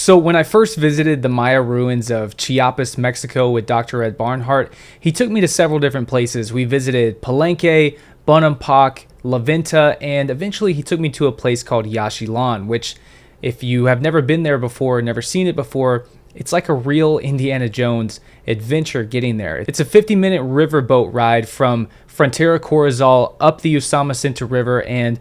So when I first visited the Maya ruins of Chiapas, Mexico with Dr. Ed Barnhart, he took me to several different places. We visited Palenque, Bonampak, La Venta, and eventually he took me to a place called Yaxchilan, which if you have never been there before, never seen it before, it's like a real Indiana Jones adventure getting there. It's a 50-minute riverboat ride from Frontera Corozal up the Usamascinta River, and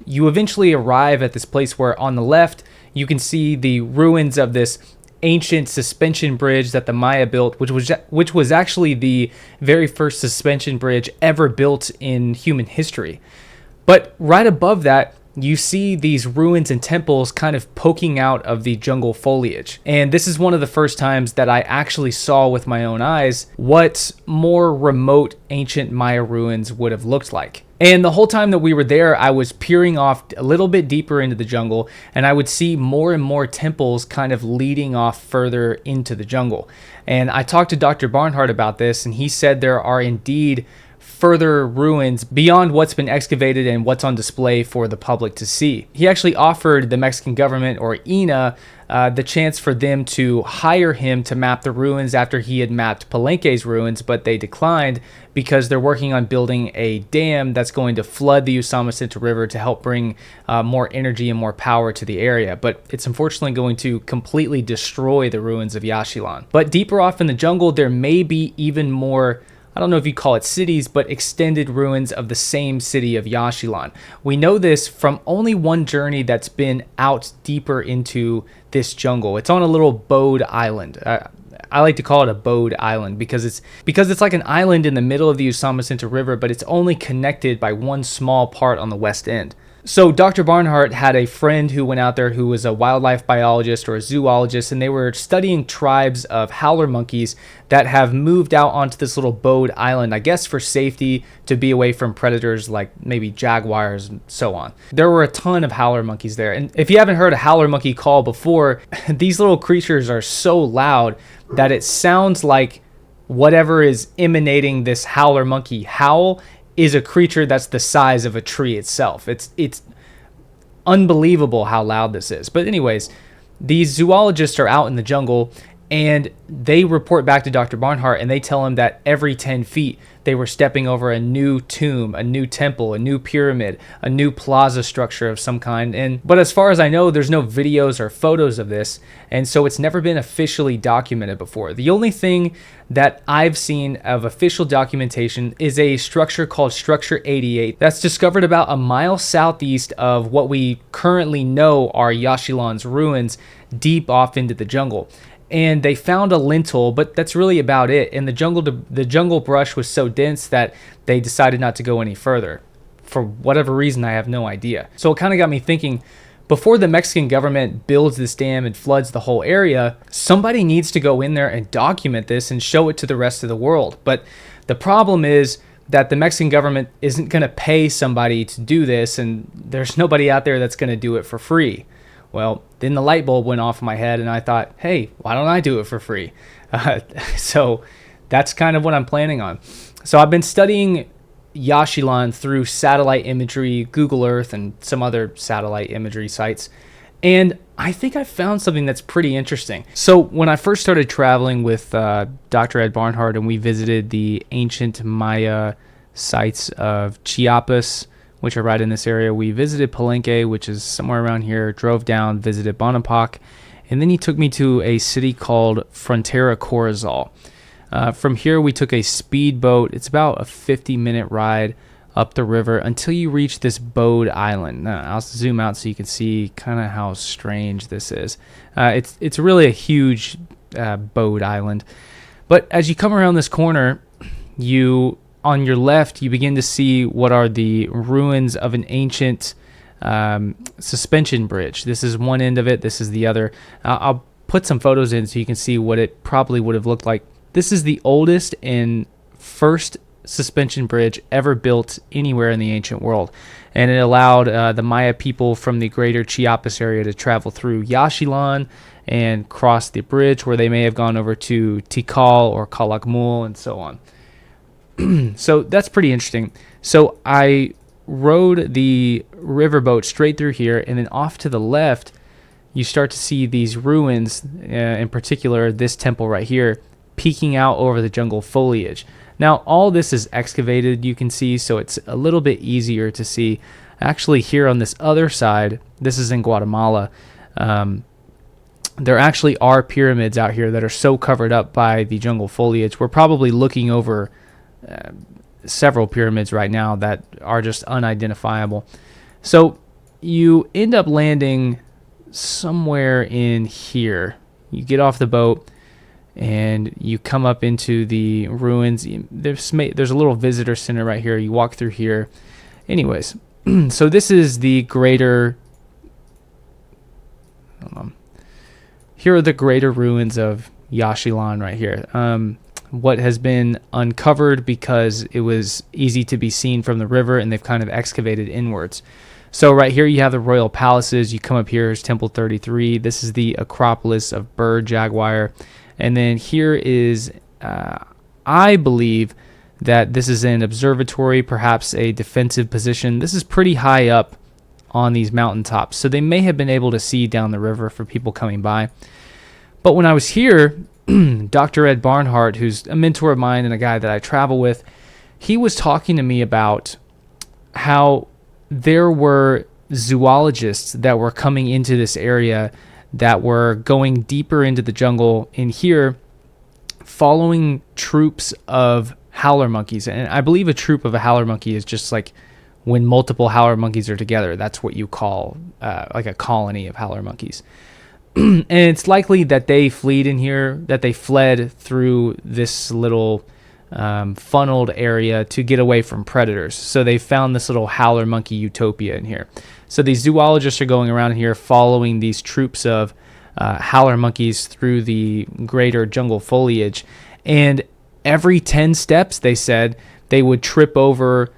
you eventually arrive at this place where on the left you can see the ruins of this ancient suspension bridge that the Maya built, which was actually the very first suspension bridge ever built in human history. But right above that, you see these ruins and temples kind of poking out of the jungle foliage. And this is one of the first times that I actually saw with my own eyes what more remote ancient Maya ruins would have looked like. And the whole time that we were there, I was peering off a little bit deeper into the jungle, and I would see more and more temples kind of leading off further into the jungle. And I talked to Dr. Barnhart about this, and he said there are indeed further ruins beyond what's been excavated and what's on display for the public to see. He actually offered the Mexican government, or INA, the chance for them to hire him to map the ruins after he had mapped Palenque's ruins, but they declined because they're working on building a dam that's going to flood the Usamascinta River to help bring more energy and more power to the area. But it's unfortunately going to completely destroy the ruins of Yaxchilan. But deeper off in the jungle, there may be even more, I don't know if you call it cities, but extended ruins of the same city of Yaxchilan. We know this from only one journey that's been out deeper into this jungle. It's on a little bowed island. I like to call it a bowed island because it's like an island in the middle of the Usamascinta River, but it's only connected by one small part on the west end. So Dr. Barnhart had a friend who went out there who was a wildlife biologist or a zoologist, and they were studying tribes of howler monkeys that have moved out onto this little bowed island, I guess for safety, to be away from predators like maybe jaguars and so on. There were a ton of howler monkeys there, and if you haven't heard a howler monkey call before, these little creatures are so loud that it sounds like whatever is emanating this howler monkey howl is a creature that's the size of a tree itself. It's unbelievable how loud this is. But anyways, these zoologists are out in the jungle, and they report back to Dr. Barnhart, and they tell him that every 10 feet they were stepping over a new tomb, a new temple, a new pyramid, a new plaza structure of some kind. But as far as I know, there's no videos or photos of this, and so it's never been officially documented before. The only thing that I've seen of official documentation is a structure called Structure 88 that's discovered about a mile southeast of what we currently know are Yaxchilan's ruins, deep off into the jungle. And they found a lintel, but that's really about it. And the jungle brush was so dense that they decided not to go any further. For whatever reason, I have no idea. So it kind of got me thinking, before the Mexican government builds this dam and floods the whole area, somebody needs to go in there and document this and show it to the rest of the world. But the problem is that the Mexican government isn't going to pay somebody to do this, and there's nobody out there that's going to do it for free. Well, then the light bulb went off in my head, and I thought, hey, why don't I do it for free? So that's kind of what I'm planning on. So I've been studying Yaxchilan through satellite imagery, Google Earth, and some other satellite imagery sites. And I think I found something that's pretty interesting. So when I first started traveling with Dr. Ed Barnhart, and we visited the ancient Maya sites of Chiapas, which are right in this area, we visited Palenque, which is somewhere around here, drove down, visited Bonampak, and then he took me to a city called Frontera Corozal. From here, we took a speedboat. It's about a 50-minute ride up the river until you reach this bowed island. I'll zoom out so you can see kind of how strange this is. It's really a huge bowed island. But as you come around this corner, on your left, you begin to see what are the ruins of an ancient suspension bridge. This is one end of it. This is the other. I'll put some photos in so you can see what it probably would have looked like. This is the oldest and first suspension bridge ever built anywhere in the ancient world. And it allowed the Maya people from the greater Chiapas area to travel through Yaxchilan and cross the bridge, where they may have gone over to Tikal or Calakmul and so on. So that's pretty interesting. So I rode the riverboat straight through here, and then off to the left, you start to see these ruins, in particular this temple right here, peeking out over the jungle foliage. Now, all this is excavated, you can see, so it's a little bit easier to see. Actually, here on this other side, this is in Guatemala, there actually are pyramids out here that are so covered up by the jungle foliage. We're probably looking over several pyramids right now that are just unidentifiable. So you end up landing somewhere in here. You get off the boat and you come up into the ruins. There's a little visitor center right here. You walk through here. Anyways, so this is the greater... Here are the greater ruins of Yaxchilan right here. What has been uncovered because it was easy to be seen from the river, and they've kind of excavated inwards. So right here you have the royal palaces. You come up here is Temple 33. This is the Acropolis of Bird Jaguar. And then here is, I believe that this is an observatory, perhaps a defensive position. This is pretty high up on these mountaintops, so they may have been able to see down the river for people coming by. But when I was here, Dr. Ed Barnhart, who's a mentor of mine and a guy that I travel with, he was talking to me about how there were zoologists that were coming into this area that were going deeper into the jungle in here, following troops of howler monkeys. And I believe a troop of a howler monkey is just like when multiple howler monkeys are together. That's what you call like a colony of howler monkeys. And it's likely that they fled through this little funneled area to get away from predators. So they found this little howler monkey utopia in here. So these zoologists are going around here following these troops of howler monkeys through the greater jungle foliage. And every 10 steps, they said, they would trip over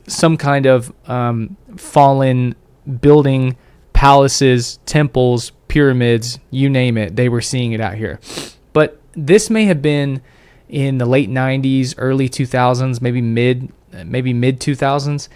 some kind of fallen building, palaces, temples, pyramids, you name it. They were seeing it out here. But this may have been in the late 90s, early 2000s, maybe mid 2000s.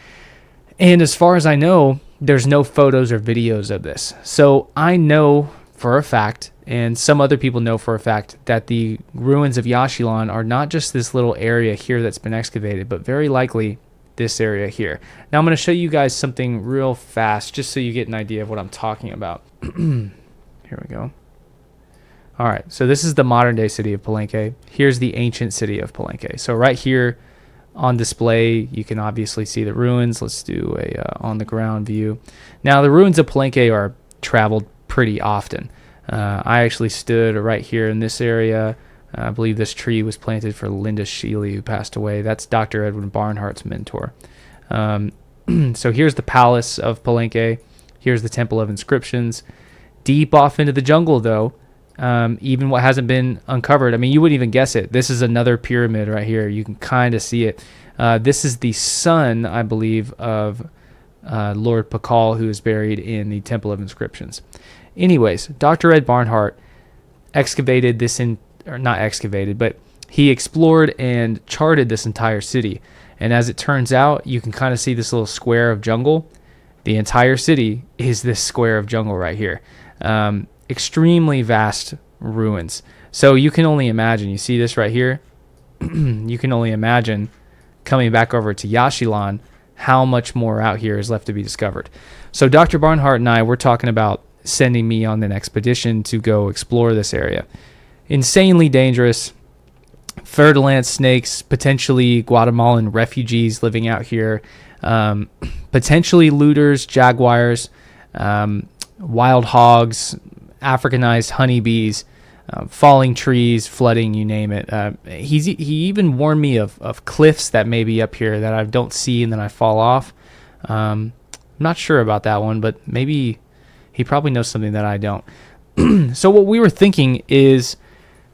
And as far as I know, there's no photos or videos of this. So I know for a fact, and some other people know for a fact, that the ruins of Yaxchilan are not just this little area here that's been excavated, but very likely this area here. Now I'm going to show you guys something real fast just so you get an idea of what I'm talking about. Here we go. All right, so this is the modern day city of Palenque. Here's the ancient city of Palenque. So right here on display, you can obviously see the ruins. Let's do a on the ground view. Now the ruins of Palenque are traveled pretty often. I actually stood right here in this area. I believe this tree was planted for Linda Sheely, who passed away. That's Dr. Edwin Barnhart's mentor. So here's the palace of Palenque. Here's the Temple of Inscriptions. Deep off into the jungle, though, even what hasn't been uncovered. I mean, you wouldn't even guess it. This is another pyramid right here. You can kind of see it. This is the son, I believe, of Lord Pakal, who is buried in the Temple of Inscriptions. Anyways, Dr. Ed Barnhart excavated this or not excavated, but he explored and charted this entire city. And as it turns out, you can kind of see this little square of jungle. The entire city is this square of jungle right here. Extremely vast ruins. So you can only imagine, you see this right here? You can only imagine coming back over to Yaxchilan how much more out here is left to be discovered. So Dr. Barnhart and I were talking about sending me on an expedition to go explore this area. Insanely dangerous. Fer-de-lance snakes, potentially Guatemalan refugees living out here, potentially looters, jaguars, wild hogs, Africanized honeybees, falling trees, flooding, you name it. He even warned me of cliffs that may be up here that I don't see and then I fall off. I'm not sure about that one, but maybe he probably knows something that I don't. So what we were thinking is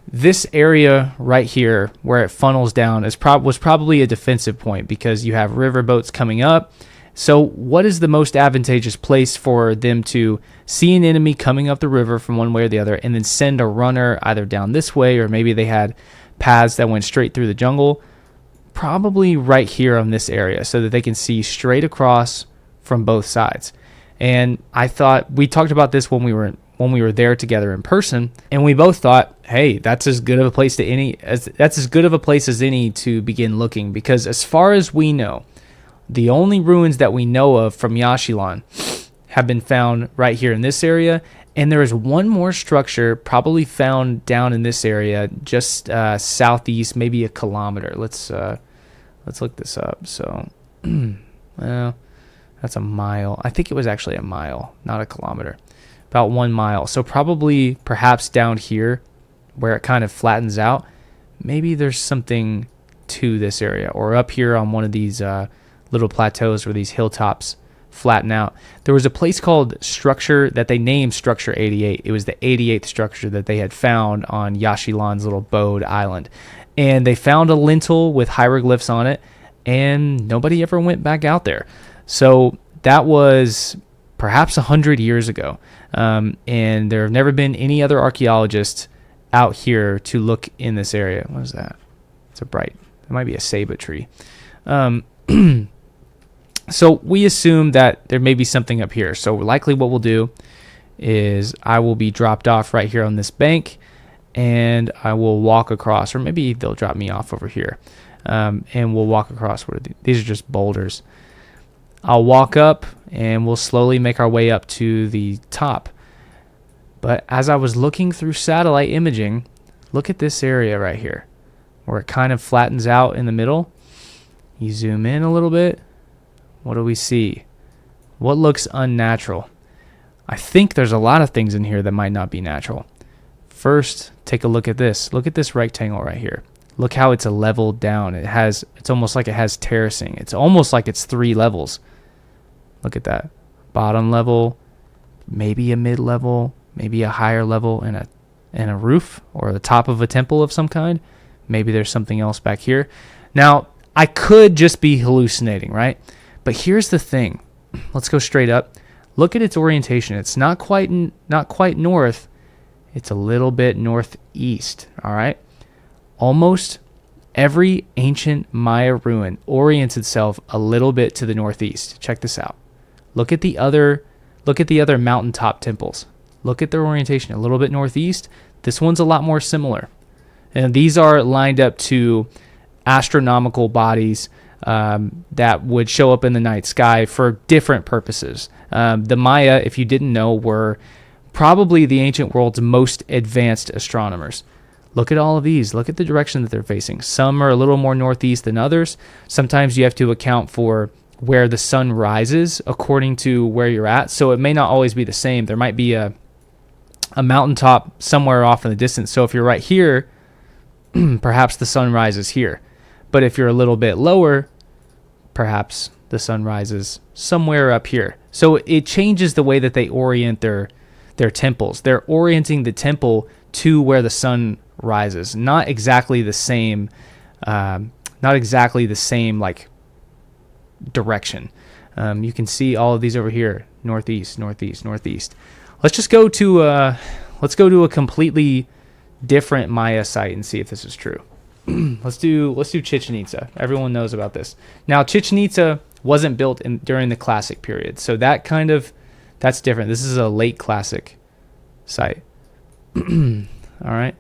this area right here where it funnels down was probably a defensive point because you have river boats coming up. So what is the most advantageous place for them to see an enemy coming up the river from one way or the other and then send a runner either down this way, or maybe they had paths that went straight through the jungle? Probably right here on this area so that they can see straight across from both sides. And I thought, we talked about this when we were there together in person, and we both thought, hey, that's as good of a place as any to begin looking, because as far as we know, the only ruins that we know of from Yaxchilan have been found right here in this area, and there is one more structure probably found down in this area, just southeast, maybe a kilometer. Let's look this up. So, well, that's a mile. I think it was actually a mile, not a kilometer. About 1 mile. So probably, perhaps down here, where it kind of flattens out, maybe there's something to this area, or up here on one of these little plateaus where these hilltops flatten out. There was a place called Structure that they named Structure 88. It was the 88th structure that they had found on Yaxchilan's little Bode Island. And they found a lintel with hieroglyphs on it, and nobody ever went back out there. So that was perhaps 100 years ago. And there have never been any other archaeologists out here to look in this area. What is that? It's a bright, it might be a ceiba tree. So we assume that there may be something up here. So likely what we'll do is I will be dropped off right here on this bank, and I will walk across, or maybe they'll drop me off over here, and we'll walk across. These are just boulders. I'll walk up, and we'll slowly make our way up to the top. But as I was looking through satellite imaging, look at this area right here, where it kind of flattens out in the middle. You zoom in a little bit. What do we see? What looks unnatural? I think there's a lot of things in here that might not be natural. First, take a look at this. Look at this rectangle right here. Look how it's leveled down. It's almost like it has terracing. It's almost like it's 3 levels. Look at that. Bottom level, maybe a mid-level, maybe a higher level, and a roof, or the top of a temple of some kind. Maybe there's something else back here. Now, I could just be hallucinating, right? But here's the thing. Let's go straight up. Look at its orientation. It's not quite north. It's a little bit northeast, all right? Almost every ancient Maya ruin orients itself a little bit to the northeast. Check this out. Look at the other mountaintop temples. Look at their orientation, a little bit northeast. This one's a lot more similar. And these are lined up to astronomical bodies that would show up in the night sky for different purposes. The Maya, if you didn't know, were probably the ancient world's most advanced astronomers. Look at all of these. Look at the direction that they're facing. Some are a little more northeast than others. Sometimes you have to account for where the sun rises according to where you're at. So it may not always be the same. There might be a mountaintop somewhere off in the distance. So if you're right here, perhaps the sun rises here. But if you're a little bit lower, perhaps the sun rises somewhere up here. So it changes the way that they orient their temples. They're orienting the temple to where the sun rises. Not exactly the same like direction. You can see all of these over here: northeast, northeast, northeast. Let's just go to a completely different Maya site and see if this is true. Let's do Chichen Itza. Everyone knows about this. Now, Chichen Itza wasn't built during the Classic period, so that's different. This is a late Classic site. All right,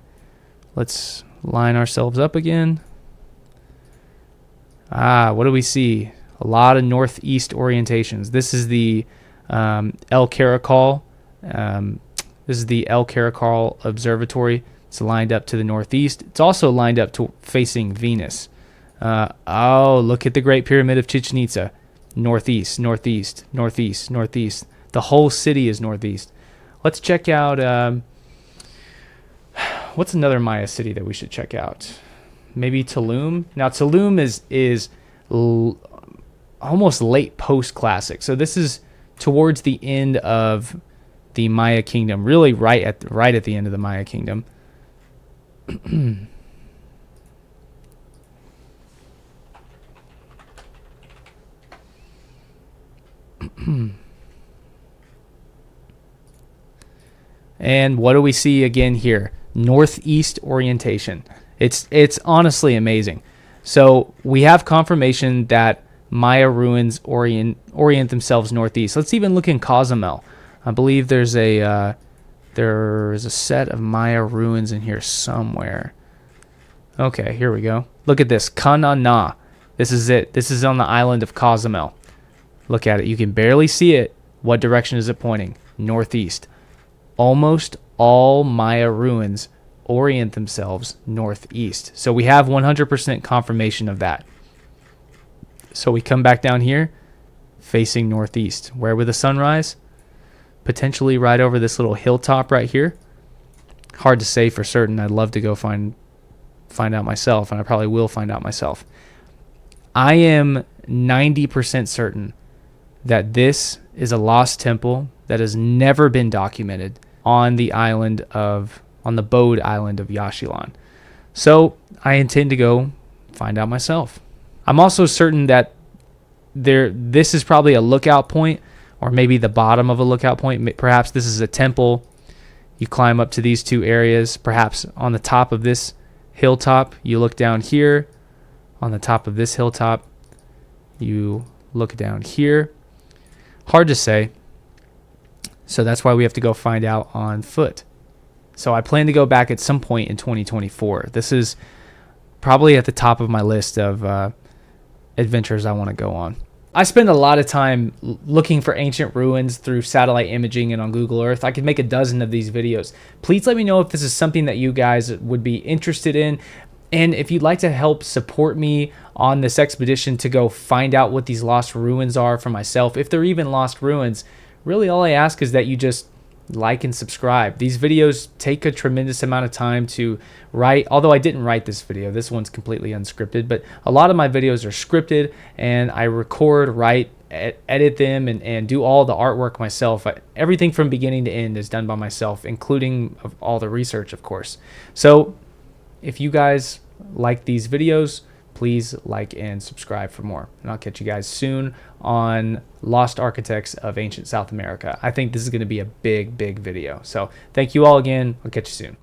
let's line ourselves up again. What do we see? A lot of northeast orientations. This is the El Caracol. This is the El Caracol Observatory. It's lined up to the northeast. It's also lined up to facing Venus. Look at the Great Pyramid of Chichen Itza. Northeast, northeast, northeast, northeast. The whole city is northeast. Let's check out, what's another Maya city that we should check out? Maybe Tulum. Now, Tulum is almost late post-classic. So this is towards the end of the Maya kingdom, really right at the end of the Maya kingdom. And what do we see again here? Northeast orientation. It's honestly amazing. So we have confirmation that Maya ruins orient themselves northeast. Let's even look in Cozumel. I believe there's a set of Maya ruins in here somewhere. Okay, here we go. Look at this. Kanana. This is it. This is on the island of Cozumel. Look at it. You can barely see it. What direction is it pointing? Northeast. Almost all Maya ruins orient themselves northeast. So we have 100% confirmation of that. So we come back down here, facing northeast. Where would the sun rise? Potentially right over this little hilltop right here. Hard to say for certain. I'd love to go find out myself, and I probably will find out myself. I am 90% certain that this is a lost temple that has never been documented on the Bode island of Yashilan. So I intend to go find out myself. I'm also certain that this is probably a lookout point, or maybe the bottom of a lookout point. Perhaps this is a temple. You climb up to these two areas. Perhaps on the top of this hilltop, you look down here. On the top of this hilltop, you look down here. Hard to say. So that's why we have to go find out on foot. So I plan to go back at some point in 2024. This is probably at the top of my list of adventures I want to go on. I spend a lot of time looking for ancient ruins through satellite imaging and on Google Earth. I could make a dozen of these videos. Please let me know if this is something that you guys would be interested in. And if you'd like to help support me on this expedition to go find out what these lost ruins are for myself, if they're even lost ruins, really all I ask is that you just like and subscribe. These videos take a tremendous amount of time to write, although I didn't write this video. This one's completely unscripted, but a lot of my videos are scripted, and I record, write, edit them, and do all the artwork myself. Everything from beginning to end is done by myself, including all the research, of course. So if you guys like these videos, please like and subscribe for more. And I'll catch you guys soon on Lost Architects of Ancient South America. I think this is going to be a big, big video. So thank you all again. I'll catch you soon.